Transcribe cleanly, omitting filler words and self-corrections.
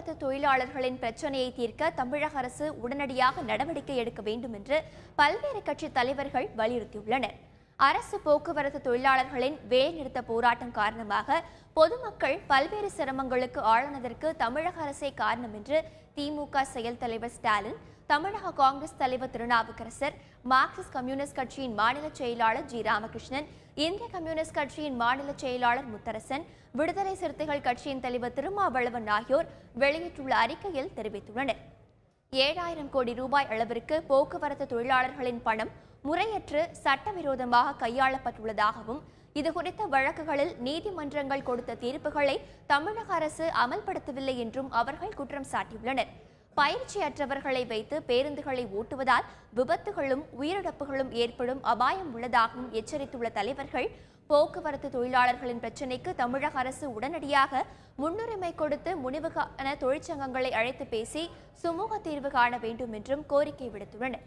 போக்குவரத்து தொழிலாளர்களின் பிரச்சினையை தீர்க்க தமிழக அரசு உடனடியாக நடவடிக்கை எடுக்க வேண்டும் என்று பல்வேறு கட்சி தலைவர்கள் வலியுறுத்தியுள்ளனர். அரசு போக்குவரத்து தொழிலாளர்களின் வேலைநிறுத்த போராட்டம் காரணமாக பொதுமக்கள் பல்வேறு சிரமங்களுக்கு ஆளானதற்கு தமிழக அரசே காரணம் என்று திமுக செயல் தலைவர் ஸ்டாலின், தமிழக காங்கிரஸ் தலைவர் திருநாவுக்கரசர், மார்க்சிஸ்ட் கம்யூனிஸ்ட் கட்சியின் மாநில செயலாளர் ஜி ராமகிருஷ்ணன், இந்திய கம்யூனிஸ்ட் கட்சியின் மாநில செயலாளர் முத்தரசன், விடுதலை சிறுத்தைகள் கட்சியின் தலைவர் திருமாவளவன் ஆகியோர் வெளியிட்டுள்ள அறிக்கையில் தெரிவித்துள்ளனர். 7000 கோடி ரூபாய் அளவிற்கு போக்குவரத்து தொழிலாளர்களின் பணம் முறையற்று சட்டவிரோதமாக கையாளப்பட்டுள்ளதாகவும், இதுகுறித்த வழக்குகளில் நீதிமன்றங்கள் கொடுத்த தீர்ப்புகளை தமிழக அரசு அமல்படுத்தவில்லை என்றும் அவர்கள் குற்றம் சாட்டியுள்ளனர். பயிற்சியற்றவர்களை வைத்து பேருந்துகளை ஓட்டுவதால் விபத்துகளும் உயிரிழப்புகளும் ஏற்படும் அபாயம் உள்ளதாகவும் எச்சரித்துள்ள தலைவர்கள், போக்குவரத்து தொழிலாளர்களின் பிரச்சினைக்கு தமிழக அரசு உடனடியாக முன்னுரிமை கொடுத்து முனைவுக்கான தொழிற்சங்கங்களை அழைத்து பேசி சுமூக தீர்வு காண வேண்டும் என்றும் கோரிக்கை விடுத்துள்ளனர்.